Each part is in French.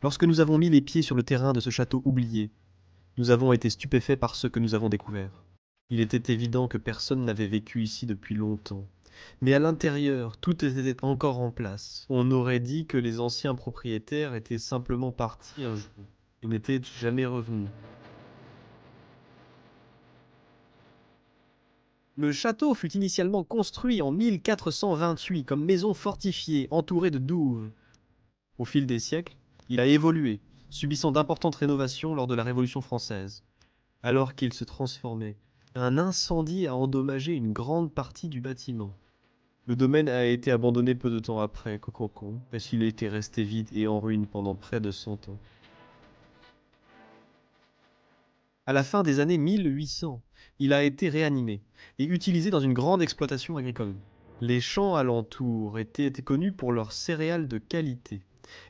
Lorsque nous avons mis les pieds sur le terrain de ce château oublié, nous avons été stupéfaits par ce que nous avons découvert. Il était évident que personne n'avait vécu ici depuis longtemps. Mais à l'intérieur, tout était encore en place. On aurait dit que les anciens propriétaires étaient simplement partis un jour et n'étaient jamais revenus. Le château fut initialement construit en 1428 comme maison fortifiée entourée de douves. Au fil des siècles, il a évolué, subissant d'importantes rénovations lors de la Révolution française. Alors qu'il se transformait, un incendie a endommagé une grande partie du bâtiment. Le domaine a été abandonné peu de temps après, Cococon, parce qu'il était resté vide et en ruine pendant près de 100 ans. À la fin des années 1800, il a été réanimé et utilisé dans une grande exploitation agricole. Les champs alentours étaient connus pour leurs céréales de qualité,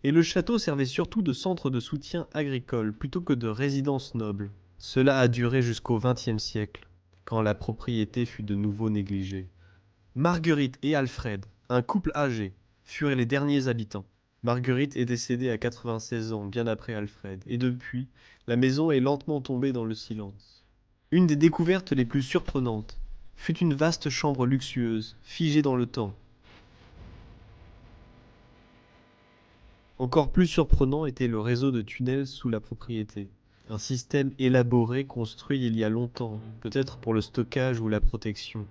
et le château servait surtout de centre de soutien agricole plutôt que de résidence noble. Cela a duré jusqu'au XXe siècle, quand la propriété fut de nouveau négligée. Marguerite et Alfred, un couple âgé, furent les derniers habitants. Marguerite est décédée à 96 ans, bien après Alfred, et depuis, la maison est lentement tombée dans le silence. Une des découvertes les plus surprenantes fut une vaste chambre luxueuse, figée dans le temps. Encore plus surprenant était le réseau de tunnels sous la propriété. Un système élaboré construit il y a longtemps, peut-être pour le stockage ou la protection.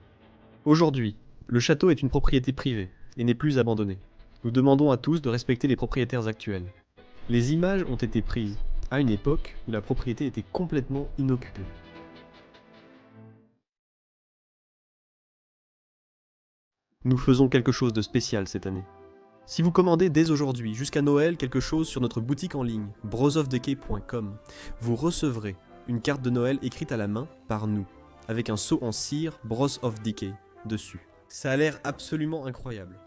Aujourd'hui, le château est une propriété privée et n'est plus abandonné. Nous demandons à tous de respecter les propriétaires actuels. Les images ont été prises à une époque où la propriété était complètement inoccupée. Nous faisons quelque chose de spécial cette année. Si vous commandez dès aujourd'hui jusqu'à Noël quelque chose sur notre boutique en ligne, brosofdecay.com, vous recevrez une carte de Noël écrite à la main par nous, avec un sceau en cire Bros of Decay dessus. Ça a l'air absolument incroyable.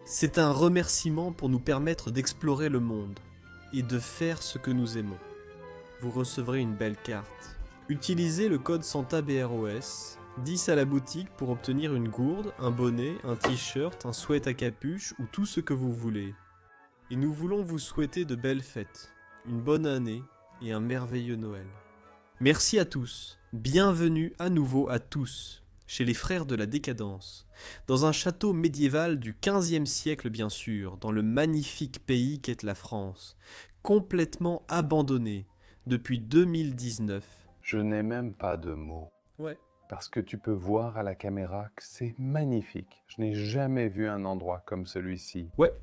C'est un remerciement pour nous permettre d'explorer le monde et de faire ce que nous aimons. Vous recevrez une belle carte. Utilisez le code SantaBROS 10 à la boutique pour obtenir une gourde, un bonnet, un t-shirt, un sweat à capuche ou tout ce que vous voulez. Et nous voulons vous souhaiter de belles fêtes, une bonne année et un merveilleux Noël. Merci à tous, bienvenue à nouveau à tous, chez les frères de la décadence, dans un château médiéval du XVe siècle bien sûr, dans le magnifique pays qu'est la France, complètement abandonné depuis 2019. Je n'ai même pas de mots. Ouais. Parce que tu peux voir à la caméra que c'est magnifique. Je n'ai jamais vu un endroit comme celui-ci. Ouais,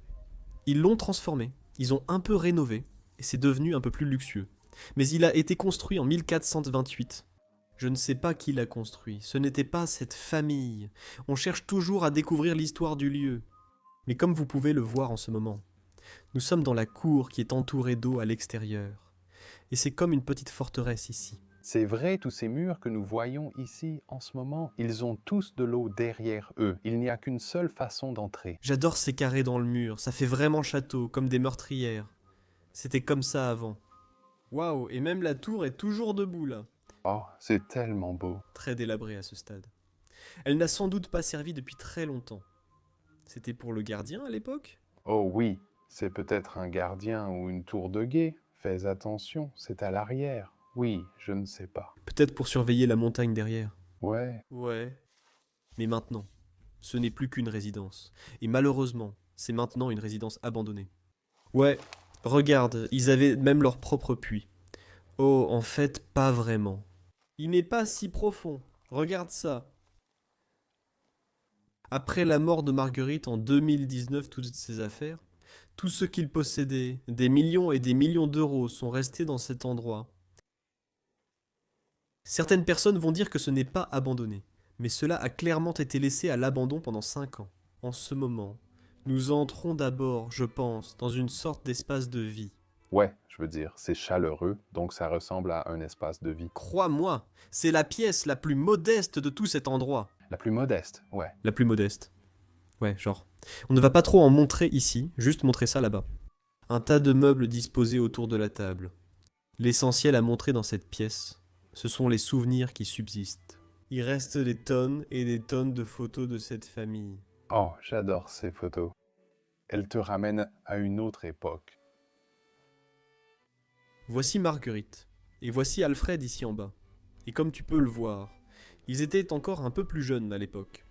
ils l'ont transformé, ils ont un peu rénové, et c'est devenu un peu plus luxueux. Mais il a été construit en 1428. Je ne sais pas qui l'a construit, ce n'était pas cette famille. On cherche toujours à découvrir l'histoire du lieu. Mais comme vous pouvez le voir en ce moment, nous sommes dans la cour qui est entourée d'eau à l'extérieur. Et c'est comme une petite forteresse ici. C'est vrai, tous ces murs que nous voyons ici en ce moment, ils ont tous de l'eau derrière eux. Il n'y a qu'une seule façon d'entrer. J'adore ces carrés dans le mur, ça fait vraiment château, comme des meurtrières. C'était comme ça avant. Waouh, et même la tour est toujours debout là. Oh, c'est tellement beau. Très délabrée à ce stade. Elle n'a sans doute pas servi depuis très longtemps. C'était pour le gardien à l'époque ? Oh oui, c'est peut-être un gardien ou une tour de guet. Fais attention, c'est à l'arrière. Oui, je ne sais pas. Peut-être pour surveiller la montagne derrière. Ouais, Ouais. Mais maintenant, ce n'est plus qu'une résidence. Et malheureusement, c'est maintenant une résidence abandonnée. Ouais, regarde, ils avaient même leur propre puits. Oh, en fait, pas vraiment. Il n'est pas si profond. Regarde ça. Après la mort de Marguerite en 2019, toutes ses affaires, tout ce qu'il possédait, des millions et des millions d'euros, sont restés dans cet endroit. Certaines personnes vont dire que ce n'est pas abandonné, mais cela a clairement été laissé à l'abandon pendant 5 ans. En ce moment, nous entrons d'abord, je pense, dans une sorte d'espace de vie. ouais, je veux dire, c'est chaleureux, donc ça ressemble à un espace de vie. Crois-moi, c'est la pièce la plus modeste de tout cet endroit. La plus modeste, ouais. La plus modeste. Ouais, genre. On ne va pas trop en montrer ici, juste montrer ça là-bas. Un tas de meubles disposés autour de la table. L'essentiel à montrer dans cette pièce, ce sont les souvenirs qui subsistent. Il reste des tonnes et des tonnes de photos de cette famille. Oh, j'adore ces photos. Elles te ramènent à une autre époque. Voici Marguerite, et voici Alfred ici en bas. Et comme tu peux le voir, ils étaient encore un peu plus jeunes à l'époque.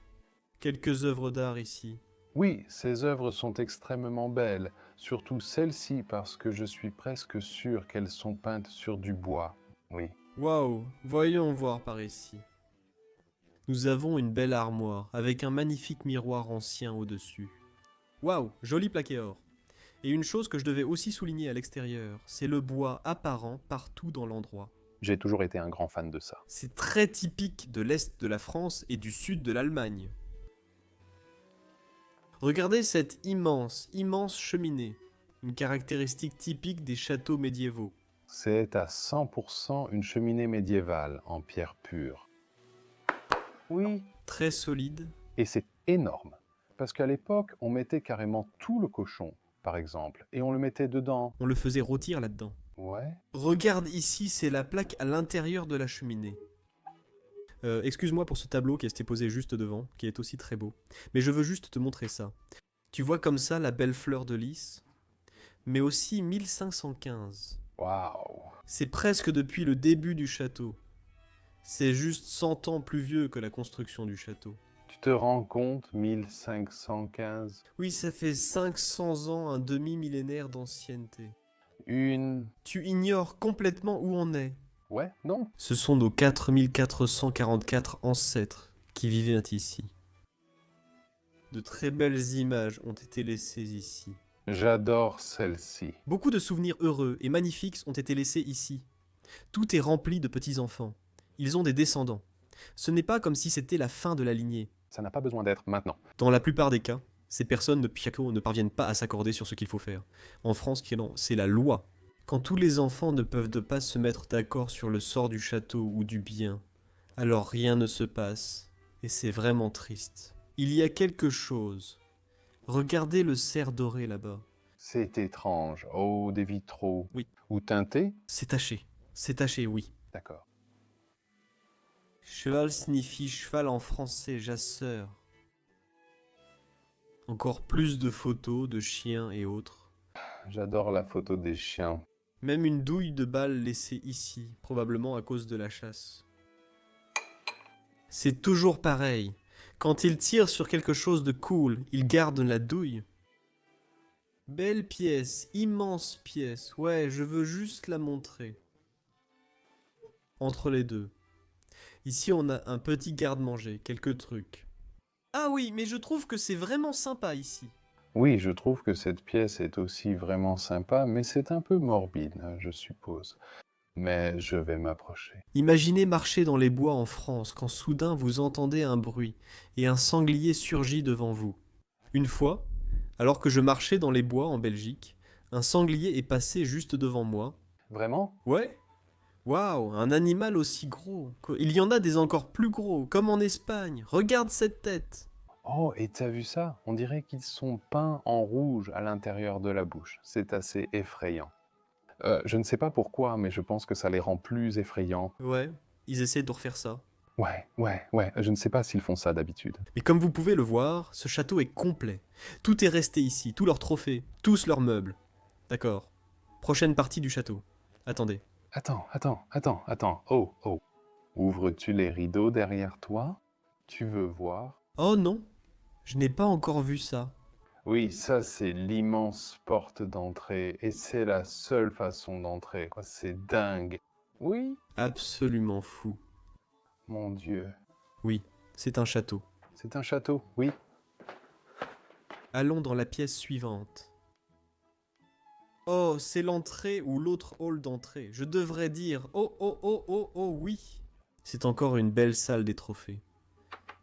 Quelques œuvres d'art ici. Oui, ces œuvres sont extrêmement belles, surtout celles-ci parce que je suis presque sûr qu'elles sont peintes sur du bois. Oui. Waouh, voyons voir par ici. Nous avons une belle armoire, avec un magnifique miroir ancien au-dessus. Waouh, joli plaqué or. Et une chose que je devais aussi souligner à l'extérieur, c'est le bois apparent partout dans l'endroit. J'ai toujours été un grand fan de ça. C'est très typique de l'est de la France et du sud de l'Allemagne. Regardez cette immense cheminée, une caractéristique typique des châteaux médiévaux. C'est à 100% une cheminée médiévale en pierre pure. Oui. Très solide. Et c'est énorme. Parce qu'à l'époque, on mettait carrément tout le cochon, par exemple, et on le mettait dedans. On le faisait rôtir là-dedans. Ouais. Regarde ici, c'est la plaque à l'intérieur de la cheminée. Excuse-moi pour ce tableau qui est posé juste devant, qui est aussi très beau. Mais je veux juste te montrer ça. Tu vois comme ça la belle fleur de lys, mais aussi 1515. Waouh. C'est presque depuis le début du château. C'est juste 100 ans plus vieux que la construction du château. Tu te rends compte, 1515? Oui, ça fait 500 ans, un demi-millénaire d'ancienneté. Tu ignores complètement où on est. Ouais, non. Ce sont nos 4444 ancêtres qui vivaient ici. De très belles images ont été laissées ici. J'adore celle-ci. Beaucoup de souvenirs heureux et magnifiques ont été laissés ici. Tout est rempli de petits-enfants. Ils ont des descendants. Ce n'est pas comme si c'était la fin de la lignée. Ça n'a pas besoin d'être maintenant. Dans la plupart des cas, ces personnes de Piaco ne parviennent pas à s'accorder sur ce qu'il faut faire. En France, c'est la loi. Quand tous les enfants ne peuvent pas se mettre d'accord sur le sort du château ou du bien, alors rien ne se passe, et c'est vraiment triste. Il y a quelque chose. Regardez le cerf doré là-bas. C'est étrange. Oh, des vitraux. Oui. Ou teintés? C'est taché, oui. D'accord. Cheval signifie cheval en français, jasseur. Encore plus de photos de chiens et autres. J'adore la photo des chiens. Même une douille de balle laissée ici, probablement à cause de la chasse. C'est toujours pareil. Quand il tire sur quelque chose de cool, il garde la douille. Belle pièce, immense pièce. Ouais, je veux juste la montrer. Entre les deux. Ici, on a un petit garde-manger, quelques trucs. Ah oui, mais je trouve que c'est vraiment sympa ici. Oui, je trouve que cette pièce est aussi vraiment sympa, mais c'est un peu morbide, je suppose. Mais je vais m'approcher. Imaginez marcher dans les bois en France quand soudain vous entendez un bruit et un sanglier surgit devant vous. Une fois, alors que je marchais dans les bois en Belgique, un sanglier est passé juste devant moi. Vraiment? Ouais. Waouh, un animal aussi gros. Il y en a des encore plus gros, comme en Espagne. Regarde cette tête. Oh, et t'as vu ça? On dirait qu'ils sont peints en rouge à l'intérieur de la bouche. C'est assez effrayant. Je ne sais pas pourquoi, mais je pense que ça les rend plus effrayants. Ouais, ils essaient de refaire ça. Ouais. Je ne sais pas s'ils font ça d'habitude. Mais comme vous pouvez le voir, ce château est complet. Tout est resté ici, tous leurs trophées, tous leurs meubles. D'accord. Prochaine partie du château. Attendez. Attends. Oh. Ouvres-tu les rideaux derrière toi? Tu veux voir? Oh non, je n'ai pas encore vu ça. Oui, ça c'est l'immense porte d'entrée et c'est la seule façon d'entrer. C'est dingue. Oui, Absolument fou. mon Dieu. Oui, c'est un château. C'est un château, oui. Allons dans la pièce suivante. Oh, c'est l'entrée ou l'autre hall d'entrée. Je devrais dire oh, oui. C'est encore une belle salle des trophées.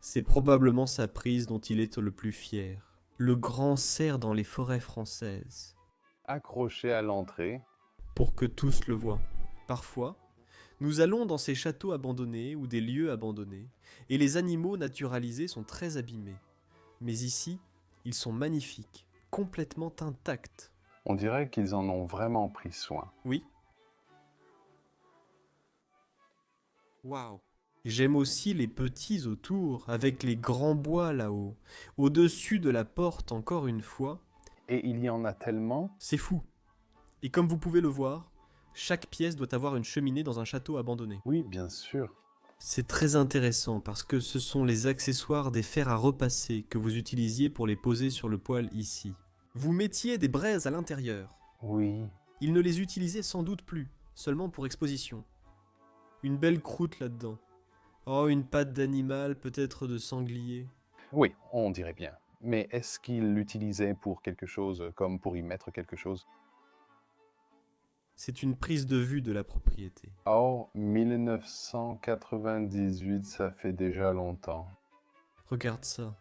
C'est probablement sa prise dont il est le plus fier. Le grand cerf dans les forêts françaises. Accroché à l'entrée. Pour que tous le voient. Parfois, nous allons dans ces châteaux abandonnés ou des lieux abandonnés, et les animaux naturalisés sont très abîmés. Mais ici, ils sont magnifiques, complètement intacts. On dirait qu'ils en ont vraiment pris soin. Oui. Waouh. J'aime aussi les petits autour, avec les grands bois là-haut. Au-dessus de la porte, encore une fois. Et il y en a tellement. C'est fou. Et comme vous pouvez le voir, Chaque pièce doit avoir une cheminée dans un château abandonné. Oui, bien sûr. C'est très intéressant parce que ce sont les accessoires des fers à repasser que vous utilisiez pour les poser sur le poêle ici. Vous mettiez des braises à l'intérieur. Oui. Ils ne les utilisaient sans doute plus, seulement pour exposition. Une belle croûte là-dedans. Oh, une patte d'animal, peut-être de sanglier. Oui, on dirait bien. Mais est-ce qu'il l'utilisait pour quelque chose, comme pour y mettre quelque chose? C'est une prise de vue de la propriété. Oh, 1998, ça fait déjà longtemps. Regarde ça.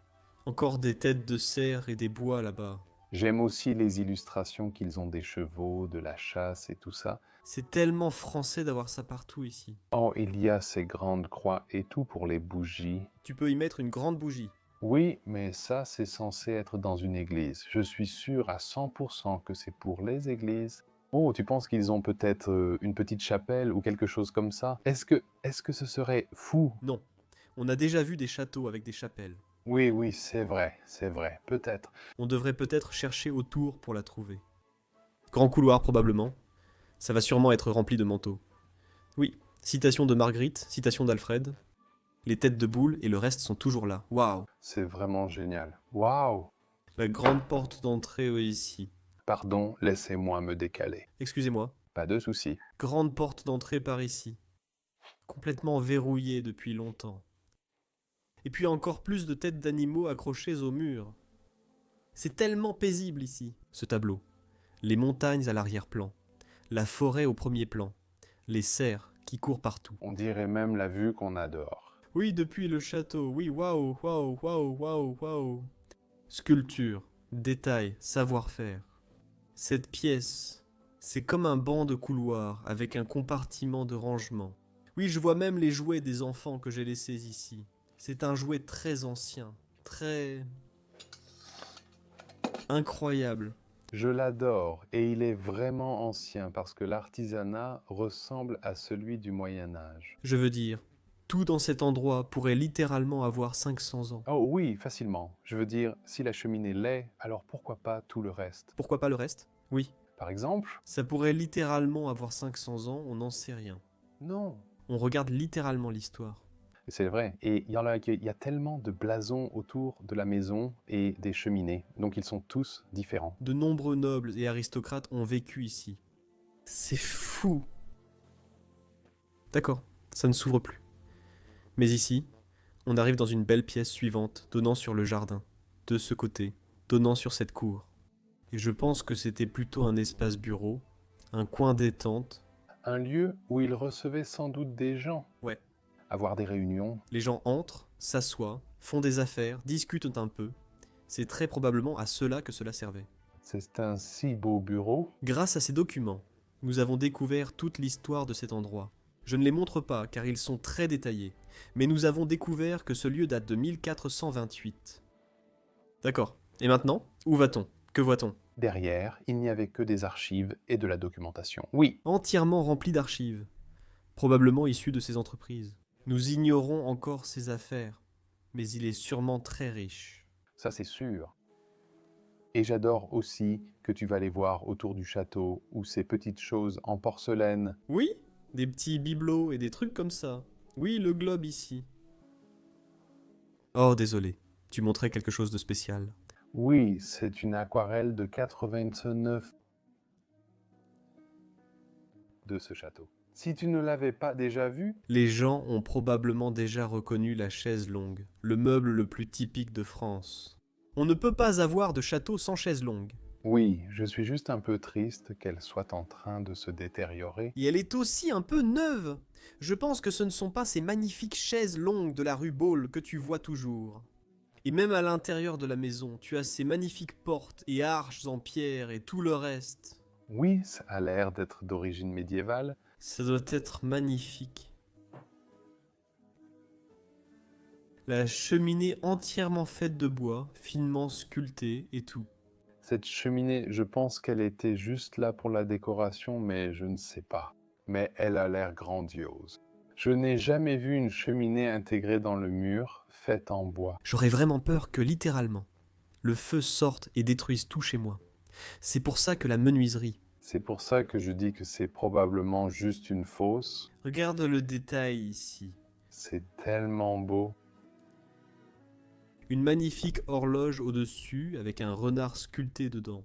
Encore des têtes de cerf et des bois là-bas. J'aime aussi les illustrations qu'ils ont des chevaux, de la chasse et tout ça. C'est tellement français d'avoir ça partout ici. Oh, il y a ces grandes croix et tout pour les bougies. Tu peux y mettre une grande bougie. Oui, mais ça, c'est censé être dans une église. Je suis sûr à 100% que c'est pour les églises. Oh, tu penses qu'ils ont peut-être une petite chapelle ou quelque chose comme ça? Est-ce que ce serait fou? Non. On a déjà vu des châteaux avec des chapelles. Oui, oui, c'est vrai, peut-être. On devrait peut-être chercher autour pour la trouver. Grand couloir probablement. Ça va sûrement être rempli de manteaux. Oui, citation de Marguerite, citation d'Alfred. Les têtes de boule et le reste sont toujours là. Waouh! C'est vraiment génial. Waouh! La grande porte d'entrée ici. Pardon, laissez-moi me décaler. Excusez-moi. Pas de souci. Grande porte d'entrée par ici. Complètement verrouillée depuis longtemps. Et puis encore plus de têtes d'animaux accrochées au mur. C'est tellement paisible ici, ce tableau. Les montagnes à l'arrière-plan, la forêt au premier plan, les cerfs qui courent partout. On dirait même la vue qu'on adore. Oui, depuis le château, oui, waouh, waouh, waouh, waouh, waouh. Sculpture, détail, savoir-faire. Cette pièce, c'est comme un banc de couloir avec un compartiment de rangement. Oui, je vois même les jouets des enfants que j'ai laissés ici. C'est un jouet très ancien, très incroyable. Je l'adore et il est vraiment ancien parce que l'artisanat ressemble à celui du Moyen Âge. Je veux dire, tout dans cet endroit pourrait littéralement avoir 500 ans. Oh oui, facilement. Je veux dire, si la cheminée l'est, alors pourquoi pas tout le reste? Pourquoi pas le reste? Oui. Par exemple? Ça pourrait littéralement avoir 500 ans, on n'en sait rien. Non. On regarde littéralement l'histoire. C'est vrai. Et il y a tellement de blasons autour de la maison et des cheminées. Donc ils sont tous différents. De nombreux nobles et aristocrates ont vécu ici. C'est fou. D'accord, ça ne s'ouvre plus. Mais ici, on arrive dans une belle pièce suivante, donnant sur le jardin. De ce côté, donnant sur cette cour. Et je pense que c'était plutôt un espace bureau, un coin détente. Un lieu où ils recevaient sans doute des gens. Ouais. Avoir des réunions. Les gens entrent, s'assoient, font des affaires, discutent un peu. C'est très probablement à cela que cela servait. C'est un si beau bureau. Grâce à ces documents, nous avons découvert toute l'histoire de cet endroit. Je ne les montre pas car ils sont très détaillés, mais nous avons découvert que ce lieu date de 1428. D'accord. Et maintenant, où va-t-on? Que voit-on? Derrière, il n'y avait que des archives et de la documentation. Oui, Entièrement rempli d'archives, probablement issues de ces entreprises. Nous ignorons encore ses affaires, mais il est sûrement très riche. ça c'est sûr. Et j'adore aussi que tu vas les voir autour du château, ou ces petites choses en porcelaine. Oui, des petits bibelots et des trucs comme ça. Oui, le globe ici. Oh, désolé, tu montrais quelque chose de spécial. Oui, c'est une aquarelle de 89 de ce château. Si tu ne l'avais pas déjà vu, Les gens ont probablement déjà reconnu la chaise longue, le meuble le plus typique de France. On ne peut pas avoir de château sans chaise longue. oui, je suis juste un peu triste qu'elle soit en train de se détériorer. Et elle est aussi un peu neuve. Je pense que ce ne sont pas ces magnifiques chaises longues de la rue Baule que tu vois toujours. Et même à l'intérieur de la maison, tu as ces magnifiques portes et arches en pierre et tout le reste. Oui, ça a l'air d'être d'origine médiévale. Ça doit être magnifique. La cheminée entièrement faite de bois, finement sculptée et tout. Cette cheminée, je pense qu'elle était juste là pour la décoration, mais je ne sais pas. Mais elle a l'air grandiose. Je n'ai jamais vu une cheminée intégrée dans le mur, faite en bois. J'aurais vraiment peur que, littéralement, le feu sorte et détruise tout chez moi. C'est pour ça que la menuiserie, C'est pour ça que je dis que c'est probablement juste une fausse. Regarde le détail ici. C'est tellement beau. Une magnifique horloge au-dessus avec un renard sculpté dedans.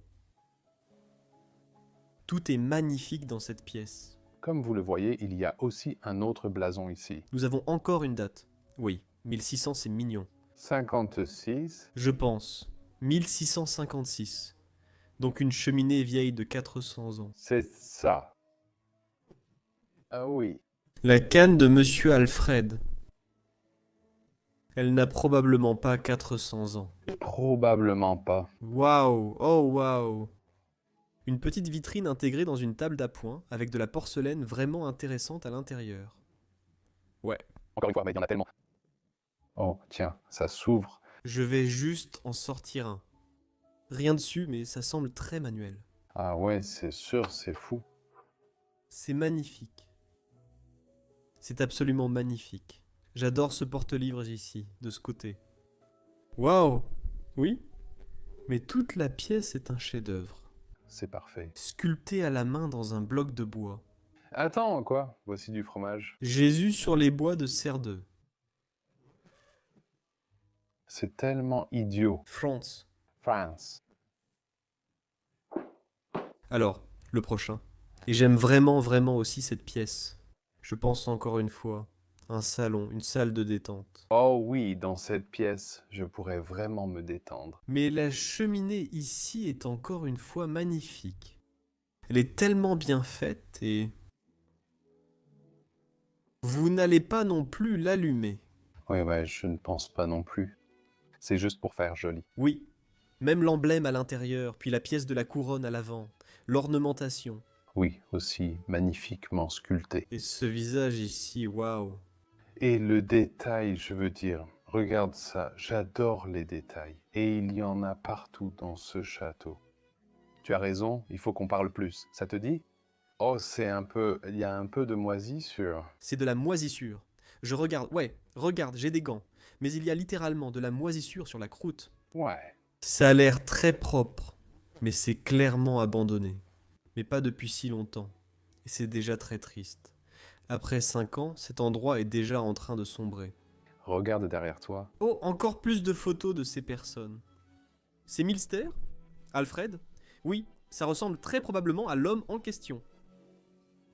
Tout est magnifique dans cette pièce. Comme vous le voyez, il y a aussi un autre blason ici. Nous avons encore une date. Oui, 1600 c'est mignon. 56. Je pense. 1656. Donc une cheminée vieille de 400 ans. C'est ça. Ah oui. La canne de Monsieur Alfred. Elle n'a probablement pas 400 ans. Probablement pas. Waouh, oh waouh. Une petite vitrine intégrée dans une table d'appoint avec de la porcelaine vraiment intéressante à l'intérieur. Ouais. Encore une fois, mais il y en a tellement. Oh, tiens, ça s'ouvre. Je vais juste en sortir un. Rien dessus, mais ça semble très manuel. Ah ouais, c'est sûr, c'est fou. C'est magnifique. C'est absolument magnifique. J'adore ce porte-livres ici, de ce côté. Waouh! Oui? Mais toute la pièce est un chef-d'œuvre. C'est parfait. Sculpté à la main dans un bloc de bois. Attends, quoi? Voici du fromage. Jésus sur les bois de Cerdeux. C'est tellement idiot. France. France. Alors, le prochain. Et j'aime vraiment, vraiment aussi cette pièce. Je pense encore une fois, un salon, une salle de détente. Oh oui, dans cette pièce, je pourrais vraiment me détendre. Mais la cheminée ici est encore une fois magnifique. Elle est tellement bien faite et... Vous n'allez pas non plus l'allumer. Oui, ouais, je ne pense pas non plus. C'est juste pour faire joli. Oui, même l'emblème à l'intérieur, puis la pièce de la couronne à l'avant, l'ornementation. Oui, aussi magnifiquement sculpté. Et ce visage ici, waouh. Et le détail, je veux dire, regarde ça, j'adore les détails. Et il y en a partout dans ce château. Tu as raison, il faut qu'on parle plus. Ça te dit? Oh, il y a un peu de moisissure. C'est de la moisissure. Je regarde, ouais, regarde, j'ai des gants. Mais il y a littéralement de la moisissure sur la croûte. Ouais. Ça a l'air très propre, mais c'est clairement abandonné. Mais pas depuis si longtemps. Et c'est déjà très triste. Après 5 ans, cet endroit est déjà en train de sombrer. Regarde derrière toi. Oh, encore plus de photos de ces personnes. C'est Milster? Alfred? Oui, ça ressemble très probablement à l'homme en question.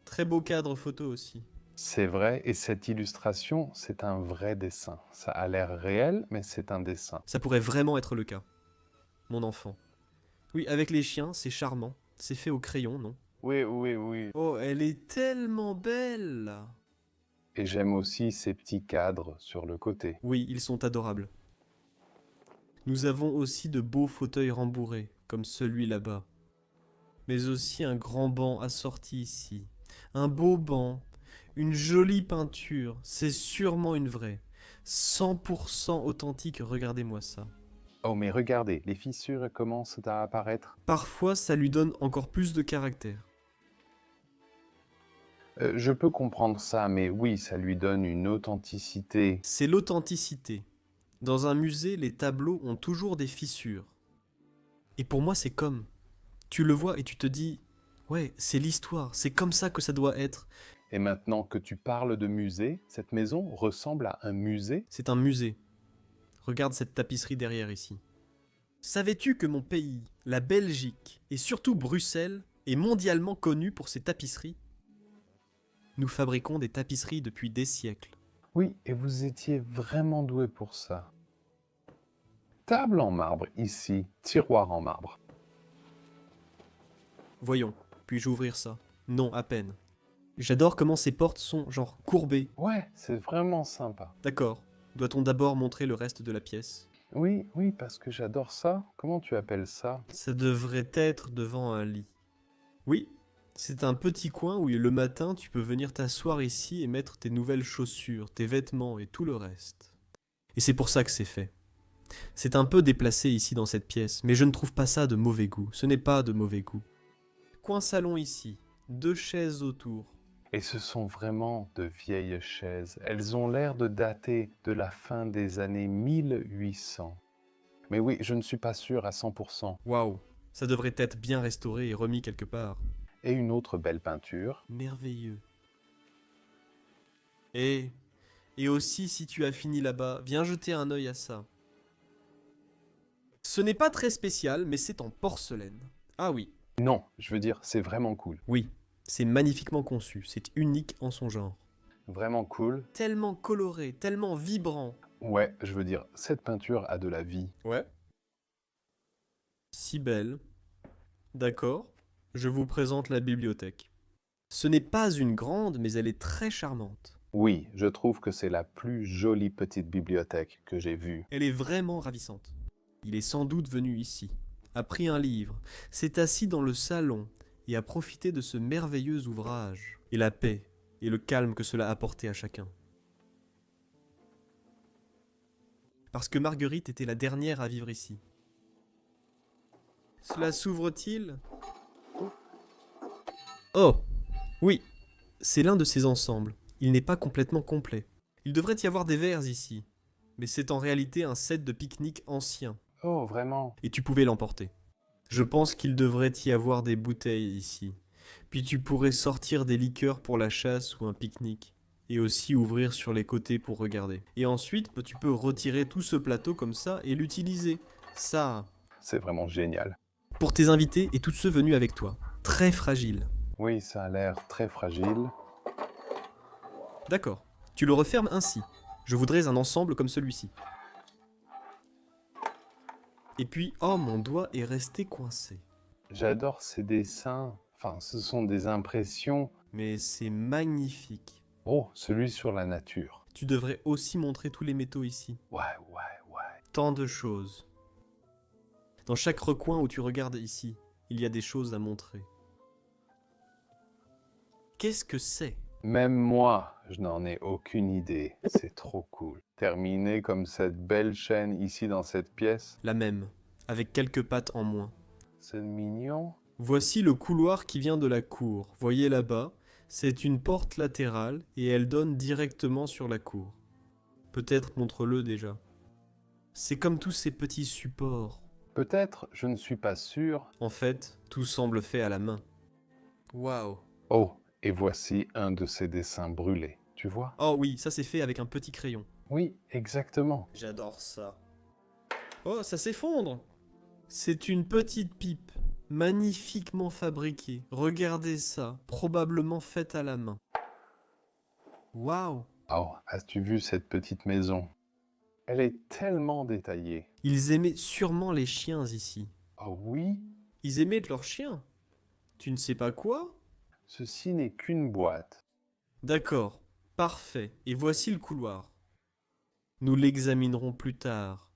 Très beau cadre photo aussi. C'est vrai, et cette illustration, c'est un vrai dessin. Ça a l'air réel, mais c'est un dessin. Ça pourrait vraiment être le cas. Mon enfant. Oui, avec les chiens, c'est charmant. C'est fait au crayon, non? Oui, oui, oui. Oh, elle est tellement belle! Et j'aime aussi ces petits cadres sur le côté. Oui, ils sont adorables. Nous avons aussi de beaux fauteuils rembourrés, comme celui là-bas. Mais aussi un grand banc assorti ici. Un beau banc, une jolie peinture, c'est sûrement une vraie. 100% authentique, regardez-moi ça. Oh, mais regardez, les fissures commencent à apparaître. Parfois, ça lui donne encore plus de caractère. Je peux comprendre ça, mais oui, ça lui donne une authenticité. C'est l'authenticité. Dans un musée, les tableaux ont toujours des fissures. Et pour moi, c'est comme. Tu le vois et tu te dis, ouais, c'est l'histoire, c'est comme ça que ça doit être. Et maintenant que tu parles de musée, cette maison ressemble à un musée? C'est un musée. Regarde cette tapisserie derrière ici. Savais-tu que mon pays, la Belgique, et surtout Bruxelles, est mondialement connu pour ses tapisseries? Nous fabriquons des tapisseries depuis des siècles. Oui, et vous étiez vraiment doué pour ça. Table en marbre ici, tiroir en marbre. Voyons, puis-je ouvrir ça? Non, à peine. J'adore comment ces portes sont genre courbées. Ouais, c'est vraiment sympa. D'accord. Doit-on d'abord montrer le reste de la pièce? Oui, oui, parce que j'adore ça. Comment tu appelles ça? Ça devrait être devant un lit. Oui, c'est un petit coin où le matin tu peux venir t'asseoir ici et mettre tes nouvelles chaussures, tes vêtements et tout le reste. Et c'est pour ça que c'est fait. C'est un peu déplacé ici dans cette pièce, mais je ne trouve pas ça de mauvais goût. Ce n'est pas de mauvais goût. Coin salon ici, 2 chaises autour. Et ce sont vraiment de vieilles chaises. Elles ont l'air de dater de la fin des années 1800. Mais oui, je ne suis pas sûr à 100%. Waouh, ça devrait être bien restauré et remis quelque part. Et une autre belle peinture. Merveilleux. Et aussi, si tu as fini là-bas, viens jeter un œil à ça. Ce n'est pas très spécial, mais c'est en porcelaine. Ah oui, Non, je veux dire, c'est vraiment cool. oui, c'est magnifiquement conçu, c'est unique en son genre. Vraiment cool. Tellement coloré, tellement vibrant. Ouais, je veux dire, cette peinture a de la vie. Ouais. Si belle. D'accord, je vous présente la bibliothèque. Ce n'est pas une grande, mais elle est très charmante. Oui, je trouve que c'est la plus jolie petite bibliothèque que j'ai vue. Elle est vraiment ravissante. Il est sans doute venu ici, a pris un livre, s'est assis dans le salon et a profité de ce merveilleux ouvrage, et la paix et le calme que cela apportait à chacun. Parce que Marguerite était la dernière à vivre ici. Cela s'ouvre-t-il? Oh, oui, c'est l'un de ces ensembles. Il n'est pas complètement complet. Il devrait y avoir des verres ici, mais c'est en réalité un set de pique-nique ancien, Oh, vraiment? et tu pouvais l'emporter. Je pense qu'il devrait y avoir des bouteilles ici. Puis tu pourrais sortir des liqueurs pour la chasse ou un pique-nique. Et aussi ouvrir sur les côtés pour regarder. Et ensuite, tu peux retirer tout ce plateau comme ça et l'utiliser. Ça, C'est vraiment génial. pour tes invités et tous ceux venus avec toi. Très fragile. Oui, ça a l'air très fragile. D'accord. Tu le refermes ainsi. Je voudrais un ensemble comme celui-ci. Et puis, oh, mon doigt est resté coincé. J'adore ces dessins. Enfin, ce sont des impressions. Mais c'est magnifique. Oh, celui sur la nature. Tu devrais aussi montrer tous les métaux ici. Ouais. Tant de choses. Dans chaque recoin où tu regardes ici, il y a des choses à montrer. Qu'est-ce que c'est? Même moi, je n'en ai aucune idée. C'est trop cool. Terminé comme cette belle chaîne ici dans cette pièce. La même, avec quelques pattes en moins. C'est mignon. Voici le couloir qui vient de la cour. Voyez là-bas, c'est une porte latérale et elle donne directement sur la cour. Peut-être montre-le déjà. C'est comme tous ces petits supports. Peut-être, je ne suis pas sûr. En fait, tout semble fait à la main. Waouh! Oh, et voici un de ces dessins brûlés. Tu vois? Oh oui, ça c'est fait avec un petit crayon. Oui, exactement. J'adore ça. Oh, ça s'effondre! C'est une petite pipe, magnifiquement fabriquée. Regardez ça, probablement faite à la main. Waouh! Oh, as-tu vu cette petite maison? Elle est tellement détaillée. Ils aimaient sûrement les chiens ici. Oh oui, Ils aimaient leurs chiens? Tu ne sais pas quoi? ceci n'est qu'une boîte. D'accord, parfait. Et voici le couloir. Nous l'examinerons plus tard.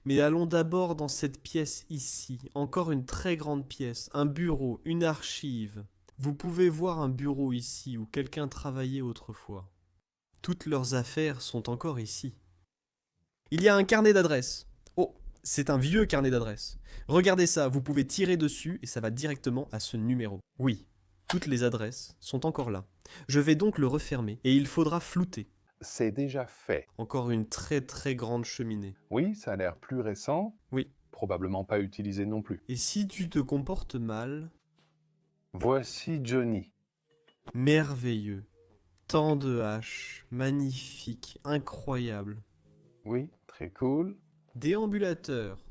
Mais allons d'abord dans cette pièce ici. Encore une très grande pièce, un bureau, une archive. Vous pouvez voir un bureau ici où quelqu'un travaillait autrefois. Toutes leurs affaires sont encore ici. Il y a un carnet d'adresses. Oh, c'est un vieux carnet d'adresses. Regardez ça, vous pouvez tirer dessus et ça va directement à ce numéro. Oui, toutes les adresses sont encore là. Je vais donc le refermer et il faudra flouter. C'est déjà fait. Encore une très très grande cheminée. Oui, ça a l'air plus récent. Oui. Probablement pas utilisé non plus. Et si tu te comportes mal, Voici Johnny. merveilleux. Tant de haches, magnifique, incroyable. Oui, très cool. Déambulateur.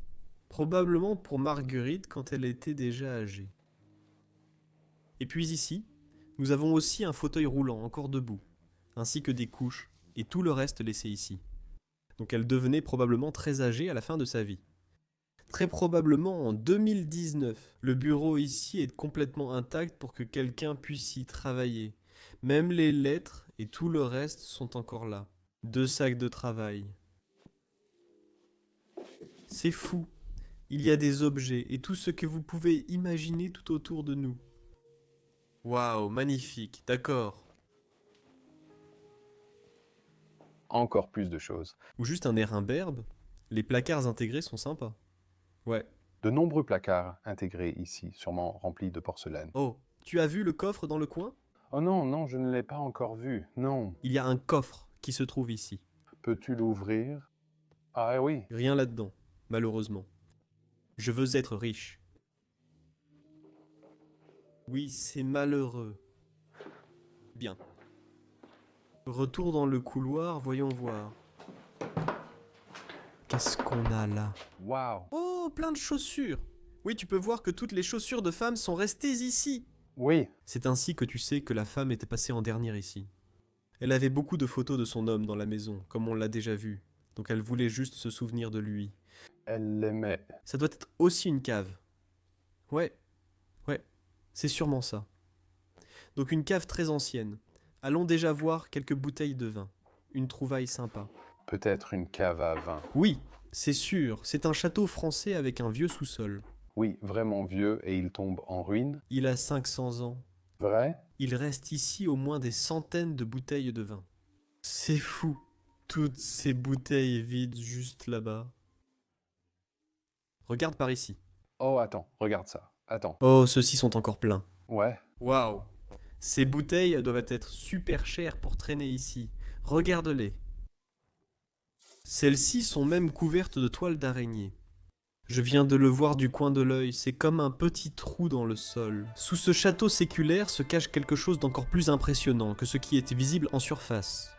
Probablement pour Marguerite quand elle était déjà âgée. Et puis ici, nous avons aussi un fauteuil roulant encore debout, ainsi que des couches, et tout le reste laissé ici. Donc elle devenait probablement très âgée à la fin de sa vie. Très probablement en 2019, le bureau ici est complètement intact pour que quelqu'un puisse y travailler. Même les lettres et tout le reste sont encore là. 2 sacs de travail. C'est fou. Il y a des objets et tout ce que vous pouvez imaginer tout autour de nous. Waouh, magnifique, d'accord. Encore plus de choses. Ou juste un air imberbe. Les placards intégrés sont sympas. Ouais. De nombreux placards intégrés ici, sûrement remplis de porcelaine. Oh, tu as vu le coffre dans le coin? Oh non, non, je ne l'ai pas encore vu. Non. Il y a un coffre qui se trouve ici. Peux-tu l'ouvrir? Ah oui. Rien là-dedans, malheureusement. Je veux être riche. Oui, c'est malheureux. Bien. Retour dans le couloir, voyons voir. Qu'est-ce qu'on a là? Waouh! Oh, plein de chaussures! Oui, tu peux voir que toutes les chaussures de femme sont restées ici. Oui, C'est ainsi que tu sais que la femme était passée en dernier ici. Elle avait beaucoup de photos de son homme dans la maison, comme on l'a déjà vu. Donc elle voulait juste se souvenir de lui. elle l'aimait. Ça doit être aussi une cave. Ouais, ouais, c'est sûrement ça. Donc une cave très ancienne. Allons déjà voir quelques bouteilles de vin. Une trouvaille sympa. Peut-être une cave à vin. Oui, c'est sûr, c'est un château français avec un vieux sous-sol. Oui, vraiment vieux et il tombe en ruine. Il a 500 ans. Vrai? Il reste ici au moins des centaines de bouteilles de vin. C'est fou, toutes ces bouteilles vides juste là-bas. Regarde par ici. Oh, attends, regarde ça. Attends. Oh, ceux-ci sont encore pleins. Ouais, Waouh! Ces bouteilles doivent être super chères pour traîner ici. Regarde-les. Celles-ci sont même couvertes de toiles d'araignée. Je viens de le voir du coin de l'œil, c'est comme un petit trou dans le sol. Sous ce château séculaire se cache quelque chose d'encore plus impressionnant que ce qui était visible en surface.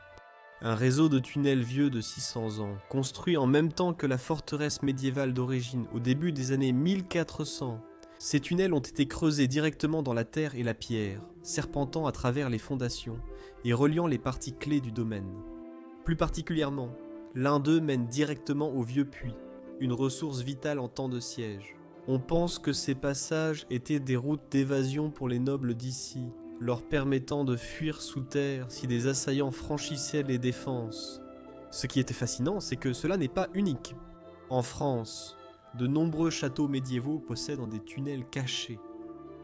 Un réseau de tunnels vieux de 600 ans, construit en même temps que la forteresse médiévale d'origine au début des années 1400. Ces tunnels ont été creusés directement dans la terre et la pierre, serpentant à travers les fondations et reliant les parties clés du domaine. Plus particulièrement, l'un d'eux mène directement au vieux puits, une ressource vitale en temps de siège. On pense que ces passages étaient des routes d'évasion pour les nobles d'ici, leur permettant de fuir sous terre si des assaillants franchissaient les défenses. Ce qui était fascinant, c'est que cela n'est pas unique. En France, de nombreux châteaux médiévaux possèdent des tunnels cachés.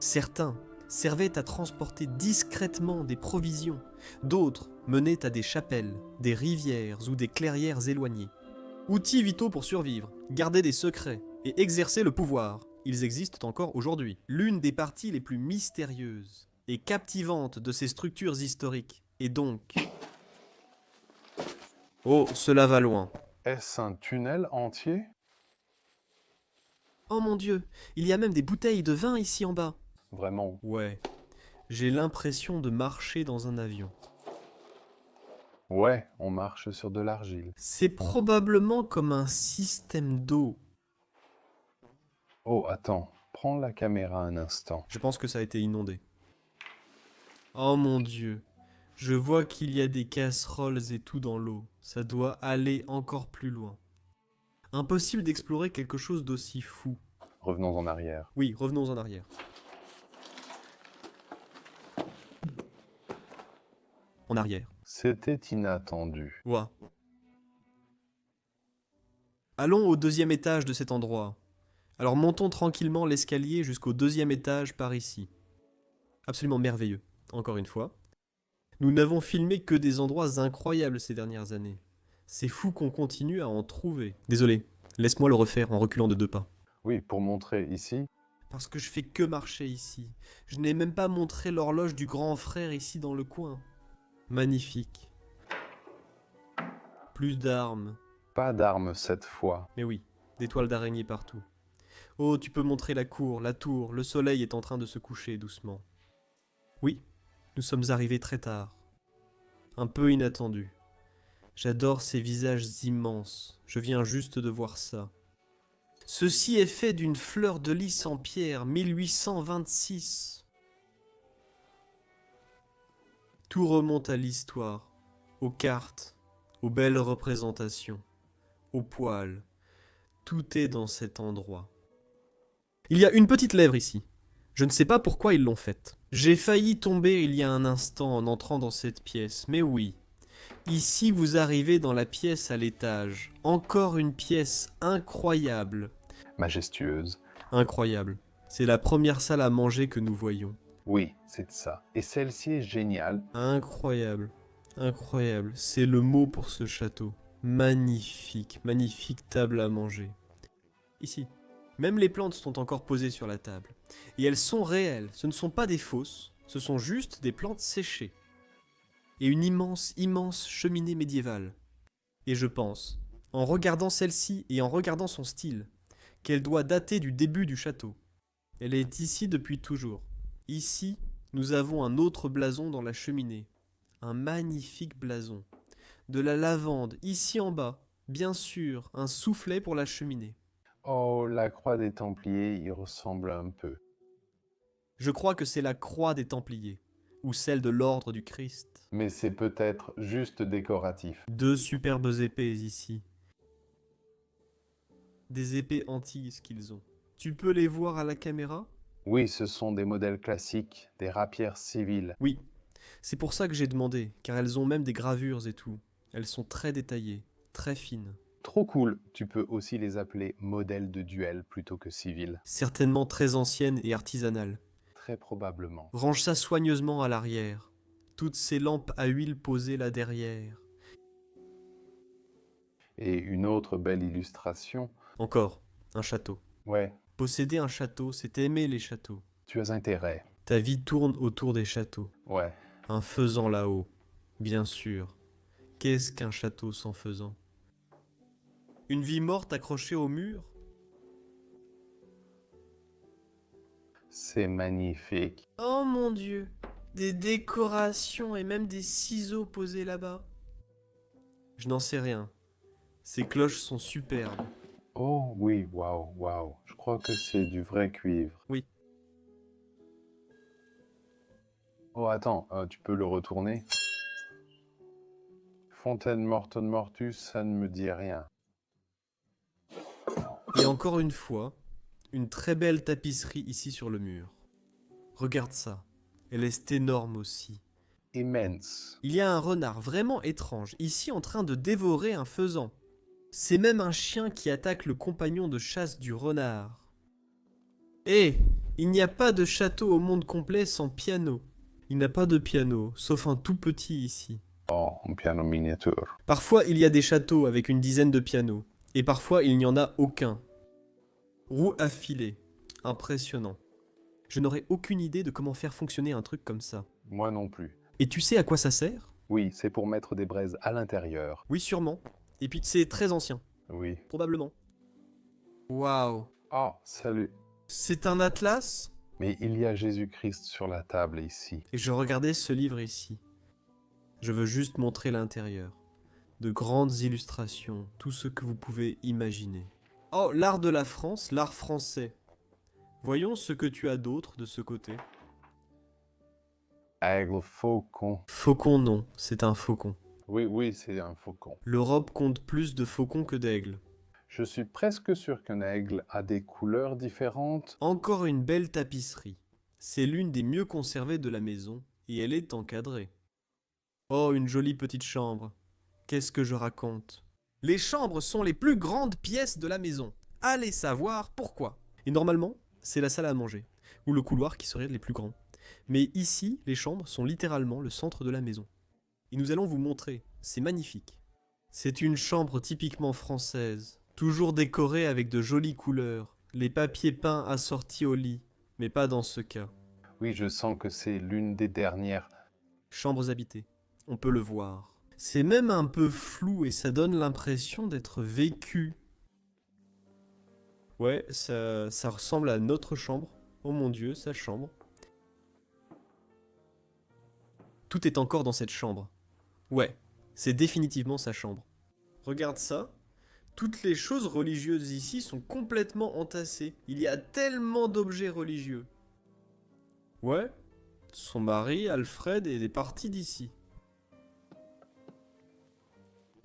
Certains servaient à transporter discrètement des provisions, d'autres menaient à des chapelles, des rivières ou des clairières éloignées. Outils vitaux pour survivre, garder des secrets et exercer le pouvoir, ils existent encore aujourd'hui. L'une des parties les plus mystérieuses et captivantes de ces structures historiques est donc... Oh, cela va loin. est-ce un tunnel entier? Oh mon Dieu, il y a même des bouteilles de vin ici en bas. Vraiment? Ouais, j'ai l'impression de marcher dans un avion. Ouais, on marche sur de l'argile. C'est probablement comme un système d'eau. Oh, attends, prends la caméra un instant. Je pense que ça a été inondé. Oh mon Dieu, je vois qu'il y a des casseroles et tout dans l'eau. Ça doit aller encore plus loin. Impossible d'explorer quelque chose d'aussi fou. Revenons en arrière. Oui, revenons en arrière. En arrière. C'était inattendu. Ouah. Allons au deuxième étage de cet endroit. Alors montons tranquillement l'escalier jusqu'au deuxième étage par ici. Absolument merveilleux, encore une fois. Nous n'avons filmé que des endroits incroyables ces dernières années. C'est fou qu'on continue à en trouver. Désolé, laisse-moi le refaire en reculant de 2 pas. Oui, pour montrer ici. Parce que je fais que marcher ici. Je n'ai même pas montré l'horloge du grand frère ici dans le coin. Magnifique. Plus d'armes. Pas d'armes cette fois. Mais oui, des toiles d'araignée partout. Oh, tu peux montrer la cour, la tour, le soleil est en train de se coucher doucement. Oui, nous sommes arrivés très tard. Un peu inattendu. J'adore ces visages immenses, je viens juste de voir ça. Ceci est fait d'une fleur de lys en pierre, 1826. Tout remonte à l'histoire, aux cartes, aux belles représentations, aux poils. Tout est dans cet endroit. Il y a une petite lèvre ici. Je ne sais pas pourquoi ils l'ont faite. J'ai failli tomber il y a un instant en entrant dans cette pièce, mais oui. Ici, vous arrivez dans la pièce à l'étage. Encore une pièce incroyable. Majestueuse. Incroyable. C'est la première salle à manger que nous voyons. Oui, c'est ça. Et celle-ci est géniale. Incroyable. Incroyable. C'est le mot pour ce château. Magnifique. Magnifique table à manger. Ici. Même les plantes sont encore posées sur la table. Et elles sont réelles. Ce ne sont pas des fausses. Ce sont juste des plantes séchées. Et une immense, immense cheminée médiévale. Et je pense, en regardant celle-ci et en regardant son style, qu'elle doit dater du début du château. Elle est ici depuis toujours. Ici, nous avons un autre blason dans la cheminée. Un magnifique blason. De la lavande, ici en bas. Bien sûr, un soufflet pour la cheminée. Oh, la croix des Templiers y ressemble un peu. Je crois que c'est la croix des Templiers, ou celle de l'ordre du Christ. Mais c'est peut-être juste décoratif. Deux superbes épées ici. Des épées antilles qu'ils ont. Tu peux les voir à la caméra? Oui, ce sont des modèles classiques, des rapières civiles. Oui, c'est pour ça que j'ai demandé, car elles ont même des gravures et tout. Elles sont très détaillées, très fines. Trop cool. Tu peux aussi les appeler modèles de duel plutôt que civils. Certainement très anciennes et artisanales. Très probablement. Range ça soigneusement à l'arrière. Toutes ces lampes à huile posées là derrière. Et une autre belle illustration. Encore, un château. Ouais, Posséder un château, c'est aimer les châteaux. tu as intérêt. Ta vie tourne autour des châteaux. Ouais. Un faisan là-haut, bien sûr. Qu'est-ce qu'un château sans faisan? Une vie morte accrochée au mur? C'est magnifique. Oh mon Dieu! Des décorations et même des ciseaux posés là-bas. Je n'en sais rien. Ces cloches sont superbes. Oh oui, waouh, waouh. Je crois que c'est du vrai cuivre. Oui. Oh attends, tu peux le retourner? Fontaine Morton Mortus, ça ne me dit rien. Et encore une fois, une très belle tapisserie ici sur le mur. Regarde ça. Elle est énorme aussi. Immense. Il y a un renard vraiment étrange, ici en train de dévorer un faisan. C'est même un chien qui attaque le compagnon de chasse du renard. Eh, il n'y a pas de château au monde complet sans piano. Il n'y a pas de piano, sauf un tout petit ici. Oh, un piano miniature. Parfois il y a des châteaux avec une dizaine de pianos, et parfois il n'y en a aucun. Roue affilée. Impressionnant. Je n'aurais aucune idée de comment faire fonctionner un truc comme ça. Moi non plus. Et tu sais à quoi ça sert? Oui, c'est pour mettre des braises à l'intérieur. Oui, sûrement. Et puis c'est très ancien, Oui. probablement. Waouh. Oh, salut. C'est un atlas? Mais il y a Jésus-Christ sur la table ici. Et je regardais ce livre ici. Je veux juste montrer l'intérieur. De grandes illustrations, tout ce que vous pouvez imaginer. Oh, l'art de la France, l'art français. Voyons ce que tu as d'autre de ce côté. Aigle, faucon. Faucon non, c'est un faucon. Oui, oui, c'est un faucon. L'Europe compte plus de faucons que d'aigles. Je suis presque sûr qu'un aigle a des couleurs différentes. Encore une belle tapisserie. C'est l'une des mieux conservées de la maison, et elle est encadrée. Oh, une jolie petite chambre. Qu'est-ce que je raconte? Les chambres sont les plus grandes pièces de la maison. Allez savoir pourquoi. Et normalement, c'est la salle à manger, ou le couloir qui serait les plus grands. Mais ici, les chambres sont littéralement le centre de la maison. Et nous allons vous montrer, c'est magnifique. C'est une chambre typiquement française, toujours décorée avec de jolies couleurs, les papiers peints assortis au lit, mais pas dans ce cas. Oui, je sens que c'est l'une des dernières. Chambres habitées, on peut le voir. C'est même un peu flou et ça donne l'impression d'être vécu. Ouais, ça ressemble à notre chambre. Oh mon Dieu, sa chambre. Tout est encore dans cette chambre. Ouais, c'est définitivement sa chambre. Regarde ça. Toutes les choses religieuses ici sont complètement entassées. Il y a tellement d'objets religieux. Ouais, son mari, Alfred, est parti d'ici.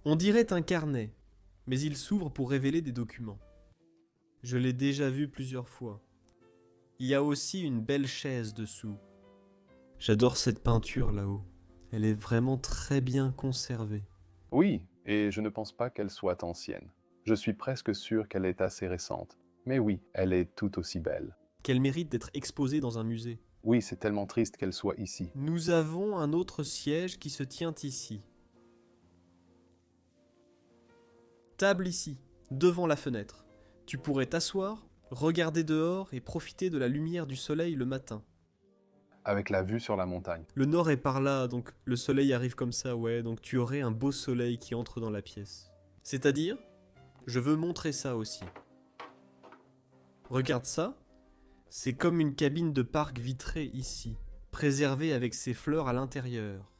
On dirait un carnet, mais il s'ouvre pour révéler des documents. Je l'ai déjà vu plusieurs fois. Il y a aussi une belle chaise dessous. J'adore cette peinture là-haut. Elle est vraiment très bien conservée. Oui, et je ne pense pas qu'elle soit ancienne. Je suis presque sûr qu'elle est assez récente. Mais oui, elle est tout aussi belle. Qu'elle mérite d'être exposée dans un musée. Oui, c'est tellement triste qu'elle soit ici. Nous avons un autre siège qui se tient ici. Table ici, devant la fenêtre. Tu pourrais t'asseoir, regarder dehors et profiter de la lumière du soleil le matin. Avec la vue sur la montagne. Le nord est par là, donc le soleil arrive comme ça, ouais, donc tu aurais un beau soleil qui entre dans la pièce. C'est-à-dire, je veux montrer ça aussi. Regarde ça, C'est comme une cabine de parc vitrée ici, préservée avec ses fleurs à l'intérieur.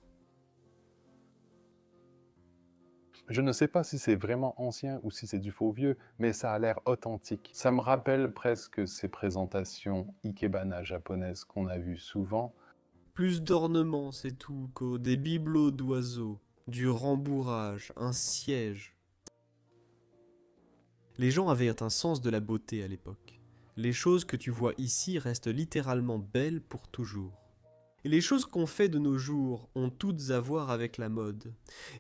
Je ne sais pas si c'est vraiment ancien ou si c'est du faux vieux, mais ça a l'air authentique. Ça me rappelle presque ces présentations ikebana japonaises qu'on a vues souvent. Plus d'ornements, c'est tout, des bibelots d'oiseaux, du rembourrage, un siège. Les gens avaient un sens de la beauté à l'époque. Les choses que tu vois ici restent littéralement belles pour toujours. Et les choses qu'on fait de nos jours ont toutes à voir avec la mode.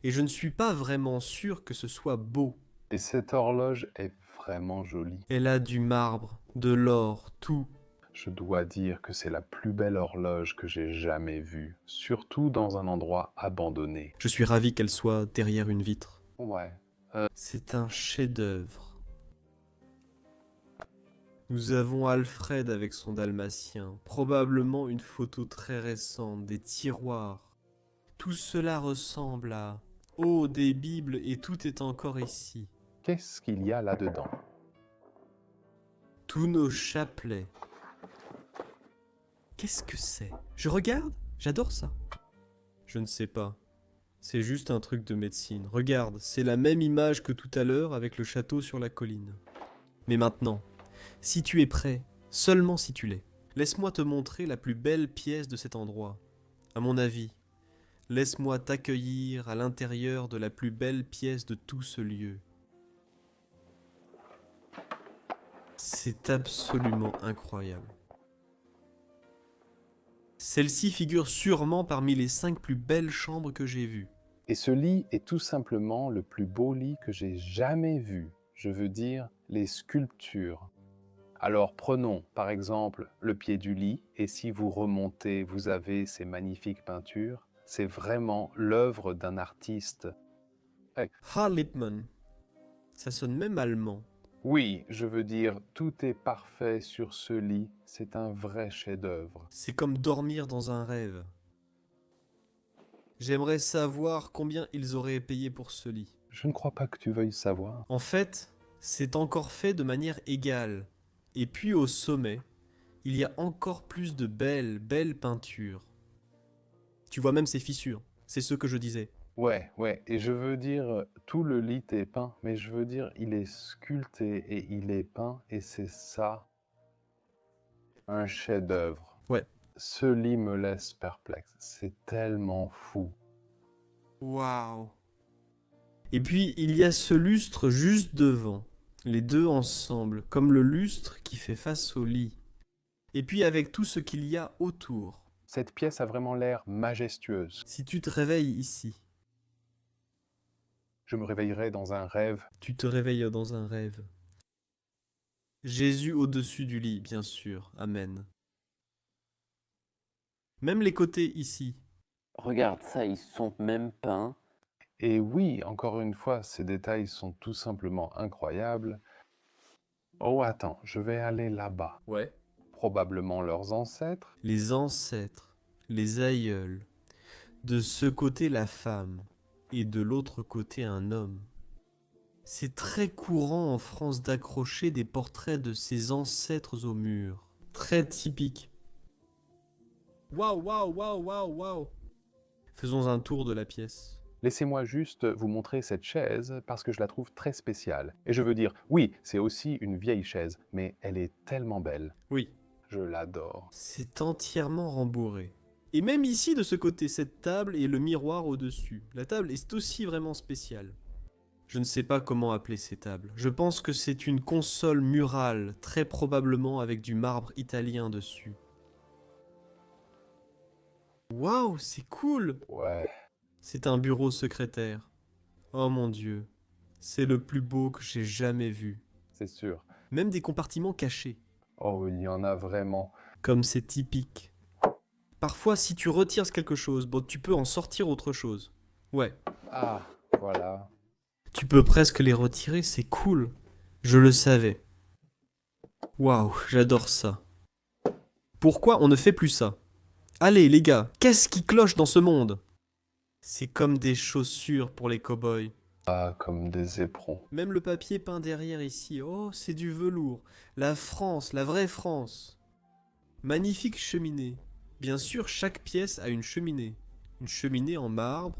Et je ne suis pas vraiment sûr que ce soit beau. Et cette horloge est vraiment jolie. Elle a du marbre, de l'or, tout. Je dois dire que c'est la plus belle horloge que j'ai jamais vue, surtout dans un endroit abandonné. Je suis ravi qu'elle soit derrière une vitre. Ouais. C'est un chef-d'œuvre. Nous avons Alfred avec son dalmatien, probablement une photo très récente, des tiroirs. Tout cela ressemble à... Oh, des bibles et tout est encore ici. Qu'est-ce qu'il y a là-dedans? Tous nos chapelets. Qu'est-ce que c'est? Je regarde? J'adore ça. Je ne sais pas. C'est juste un truc de médecine. Regarde, c'est la même image que tout à l'heure avec le château sur la colline. Mais maintenant, si tu es prêt, seulement si tu l'es, laisse-moi te montrer la plus belle pièce de cet endroit. À mon avis, laisse-moi t'accueillir à l'intérieur de la plus belle pièce de tout ce lieu. C'est absolument incroyable. Celle-ci figure sûrement parmi les 5 plus belles chambres que j'ai vues. Et ce lit est tout simplement le plus beau lit que j'ai jamais vu. Je veux dire, les sculptures. Alors prenons par exemple le pied du lit, et si vous remontez, vous avez ces magnifiques peintures. C'est vraiment l'œuvre d'un artiste. Karl Lippmann. Ça sonne même allemand. Oui, je veux dire, tout est parfait sur ce lit. C'est un vrai chef-d'œuvre. C'est comme dormir dans un rêve. J'aimerais savoir combien ils auraient payé pour ce lit. Je ne crois pas que tu veuilles savoir. En fait, c'est encore fait de manière égale. Et puis au sommet, il y a encore plus de belles peintures. Tu vois même ces fissures, c'est ce que je disais. Ouais, et je veux dire, tout le lit est peint, mais je veux dire, il est sculpté et il est peint, et c'est ça, un chef-d'œuvre. Ouais. Ce lit me laisse perplexe, c'est tellement fou. Waouh. Et puis il y a ce lustre juste devant, les deux ensemble, comme le lustre qui fait face au lit. Et puis avec tout ce qu'il y a autour. Cette pièce a vraiment l'air majestueuse. Si tu te réveilles ici, Je me réveillerai dans un rêve. tu te réveilles dans un rêve. Jésus au-dessus du lit, bien sûr. Amen. Même les côtés ici. Regarde ça, ils sont même peints. Et oui, encore une fois, ces détails sont tout simplement incroyables. Oh, attends, je vais aller là-bas. Ouais. Probablement leurs ancêtres. Les ancêtres, les aïeuls. De ce côté la femme et de l'autre côté un homme. C'est très courant en France d'accrocher des portraits de ses ancêtres au mur. Très typique. Waouh. Faisons un tour de la pièce. Laissez-moi juste vous montrer cette chaise parce que je la trouve très spéciale. Et je veux dire, oui, c'est aussi une vieille chaise, mais elle est tellement belle. Oui. Je l'adore. C'est entièrement rembourré. Et même ici, de ce côté, cette table et le miroir au-dessus. La table est aussi vraiment spéciale. Je ne sais pas comment appeler ces tables. Je pense que c'est une console murale, très probablement avec du marbre italien dessus. Waouh, c'est cool! Ouais. C'est un bureau secrétaire. Oh mon Dieu, c'est le plus beau que j'ai jamais vu. C'est sûr. Même des compartiments cachés. Oh, il y en a vraiment. Comme c'est typique. Parfois, si tu retires quelque chose, bon, tu peux en sortir autre chose. Ouais. Ah, voilà. Tu peux presque les retirer, c'est cool. Je le savais. Waouh, j'adore ça. Pourquoi on ne fait plus ça? Allez, les gars, qu'est-ce qui cloche dans ce monde? C'est comme des chaussures pour les cow-boys. Ah, comme des éperons. Même le papier peint derrière ici, oh, c'est du velours. La France, la vraie France. Magnifique cheminée. Bien sûr, chaque pièce a une cheminée. Une cheminée en marbre,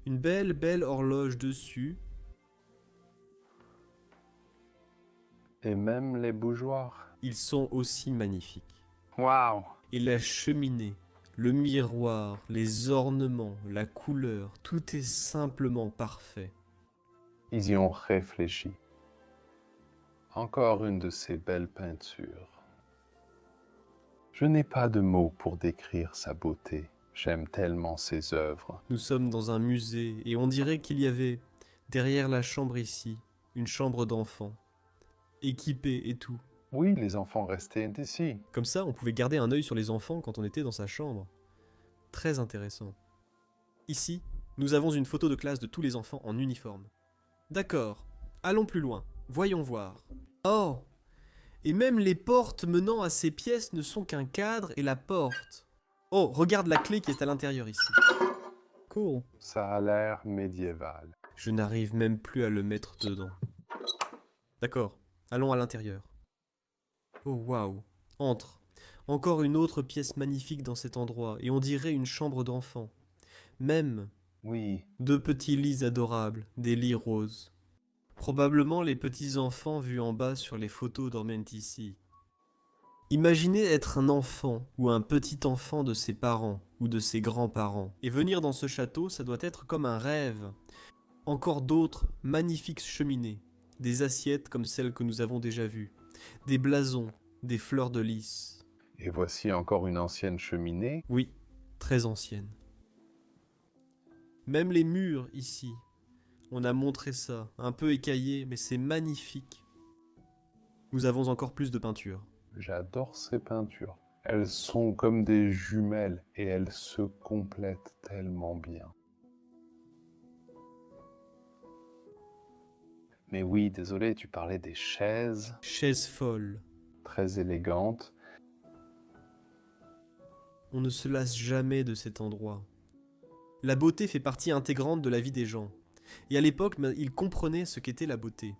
une belle horloge dessus. Et même les bougeoirs. Ils sont aussi magnifiques. Waouh! Et la cheminée, le miroir, les ornements, la couleur, tout est simplement parfait. Ils y ont réfléchi. Encore une de ces belles peintures. Je n'ai pas de mots pour décrire sa beauté. J'aime tellement ses œuvres. Nous sommes dans un musée et on dirait qu'il y avait, derrière la chambre ici, une chambre d'enfant, équipée et tout. Oui, les enfants restaient ici. Comme ça, on pouvait garder un œil sur les enfants quand on était dans sa chambre. Très intéressant. Ici, nous avons une photo de classe de tous les enfants en uniforme. D'accord, allons plus loin, voyons voir. Oh! Et même les portes menant à ces pièces ne sont qu'un cadre et la porte. Oh, regarde la clé qui est à l'intérieur ici. Cool. Ça a l'air médiéval. Je n'arrive même plus à le mettre dedans. D'accord, allons à l'intérieur. Oh waouh, entre. Encore une autre pièce magnifique dans cet endroit, et on dirait une chambre d'enfant. Même Oui, deux petits lits adorables, des lits roses. Probablement les petits enfants vus en bas sur les photos dorment ici. Imaginez être un enfant ou un petit enfant de ses parents ou de ses grands-parents. Et venir dans ce château, ça doit être comme un rêve. Encore d'autres magnifiques cheminées, des assiettes comme celles que nous avons déjà vues, des blasons, des fleurs de lys. et voici encore une ancienne cheminée. Oui, très ancienne. Même les murs ici, on a montré ça, un peu écaillé, mais c'est magnifique. Nous avons encore plus de peinture. J'adore ces peintures. Elles sont comme des jumelles et elles se complètent tellement bien. Mais oui, désolé, tu parlais des chaises Chaises folles. très élégantes. On ne se lasse jamais de cet endroit. La beauté fait partie intégrante de la vie des gens. Et à l'époque, ils comprenaient ce qu'était la beauté.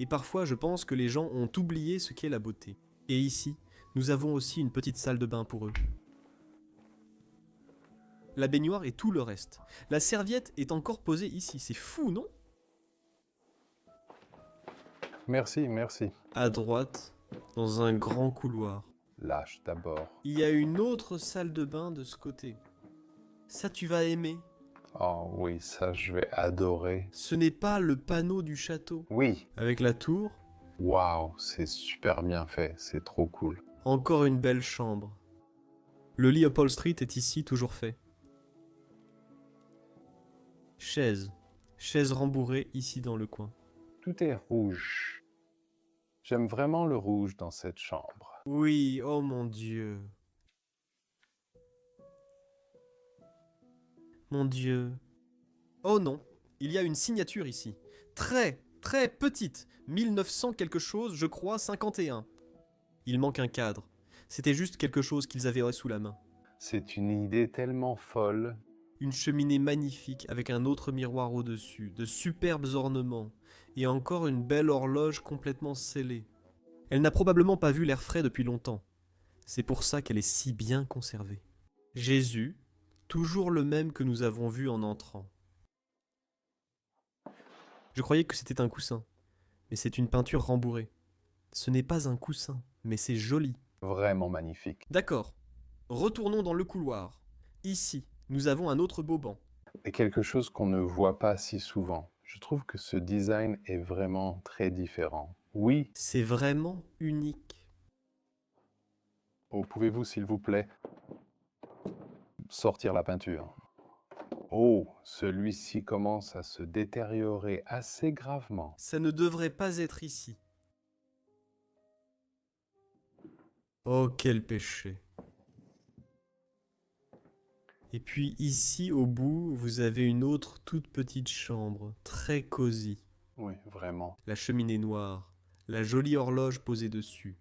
Et parfois, je pense que les gens ont oublié ce qu'est la beauté. Et ici, nous avons aussi une petite salle de bain pour eux. La baignoire et tout le reste. La serviette est encore posée ici. C'est fou, non? Merci, merci. À droite, dans un grand couloir. Lâche d'abord. Il y a une autre salle de bain de ce côté. Ça, tu vas aimer. Oh oui, ça je vais adorer. Ce n'est pas le panneau du château. Oui, Avec la tour, waouh, c'est super bien fait, c'est trop cool. encore une belle chambre. Le lit upholstery est ici, toujours fait. Chaise. Chaise rembourrée ici dans le coin. Tout est rouge. J'aime vraiment le rouge dans cette chambre. Oui, oh mon Dieu. Mon Dieu. Oh non, il y a une signature ici. Très petite. 1900 quelque chose, je crois, 51. Il manque un cadre. C'était juste quelque chose qu'ils avaient sous la main. C'est une idée tellement folle. Une cheminée magnifique avec un autre miroir au-dessus, de superbes ornements, et encore une belle horloge complètement scellée. Elle n'a probablement pas vu l'air frais depuis longtemps. C'est pour ça qu'elle est si bien conservée. Jésus, toujours le même que nous avons vu en entrant. Je croyais que c'était un coussin, mais c'est une peinture rembourrée. Ce n'est pas un coussin, mais c'est joli. Vraiment magnifique. D'accord, retournons dans le couloir. Ici, nous avons un autre beau banc. Et quelque chose qu'on ne voit pas si souvent. Je trouve que ce design est vraiment très différent. Oui. C'est vraiment unique. Oh, pouvez-vous, s'il vous plaît, sortir la peinture? Oh, celui-ci commence à se détériorer assez gravement. Ça ne devrait pas être ici. Oh, quel péché. Et puis ici, au bout, vous avez une autre toute petite chambre, très cosy. Oui, vraiment. La cheminée noire, la jolie horloge posée dessus.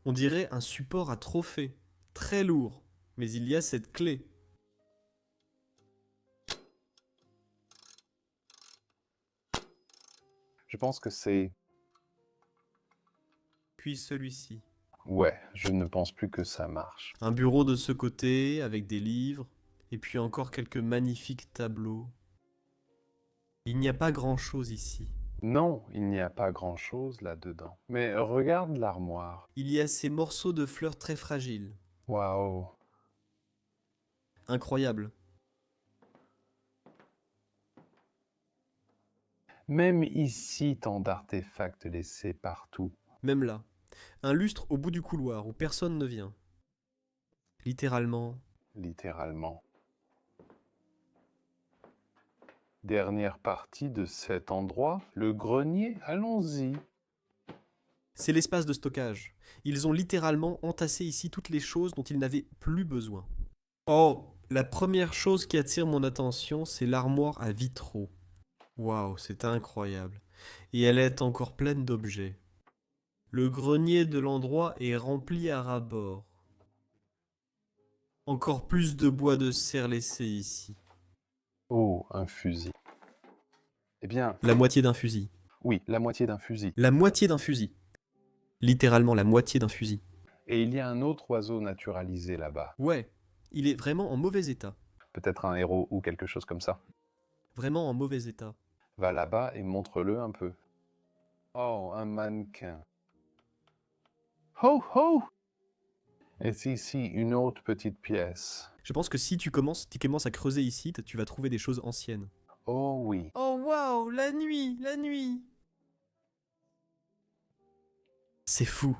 On dirait un support à trophée, très lourd, mais il y a cette clé. Je pense que c'est... Puis celui-ci. Ouais, je ne pense plus que ça marche. Un bureau de ce côté, avec des livres, et puis encore quelques magnifiques tableaux. Il n'y a pas grand-chose ici. Non, il n'y a pas grand-chose là-dedans. Mais regarde l'armoire. Il y a ces morceaux de fleurs très fragiles. Waouh. Incroyable. Même ici, tant d'artefacts laissés partout. Même là. Un lustre au bout du couloir où personne ne vient. Littéralement. Littéralement. Dernière partie de cet endroit, le grenier, allons-y. C'est l'espace de stockage. Ils ont littéralement entassé ici toutes les choses dont ils n'avaient plus besoin. Oh, la première chose qui attire mon attention, c'est l'armoire à vitraux. Waouh, c'est incroyable. Et elle est encore pleine d'objets. Le grenier de l'endroit est rempli à ras-bord. Encore plus de bois de serre laissé ici. Oh, un fusil. Eh bien, La moitié d'un fusil. oui, la moitié d'un fusil. La moitié d'un fusil. Littéralement la moitié d'un fusil. Et il y a un autre oiseau naturalisé là-bas. Ouais, il est vraiment en mauvais état. Peut-être un héros ou quelque chose comme ça. Vraiment en mauvais état. Va là-bas et montre-le un peu. Oh, un mannequin. Ho, ho! Et ici, une autre petite pièce. Je pense que si tu commences à creuser ici, tu vas trouver des choses anciennes. Oh oui. Oh waouh, la nuit, la nuit. C'est fou.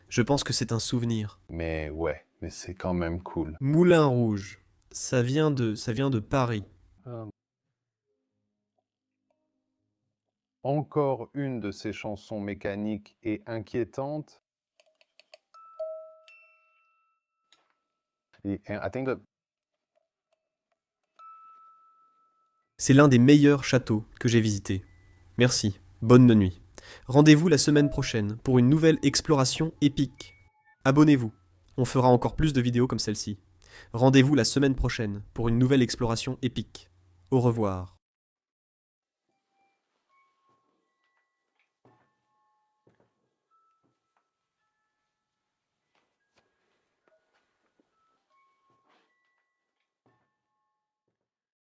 Je pense que c'est un souvenir. Mais ouais, mais c'est quand même cool. Moulin Rouge. Ça vient de Paris. Encore une de ces chansons mécaniques et inquiétantes. Et I think that C'est l'un des meilleurs châteaux que j'ai visités. Merci. Bonne nuit. Rendez-vous la semaine prochaine pour une nouvelle exploration épique. Abonnez-vous. On fera encore plus de vidéos comme celle-ci. Rendez-vous la semaine prochaine pour une nouvelle exploration épique. Au revoir.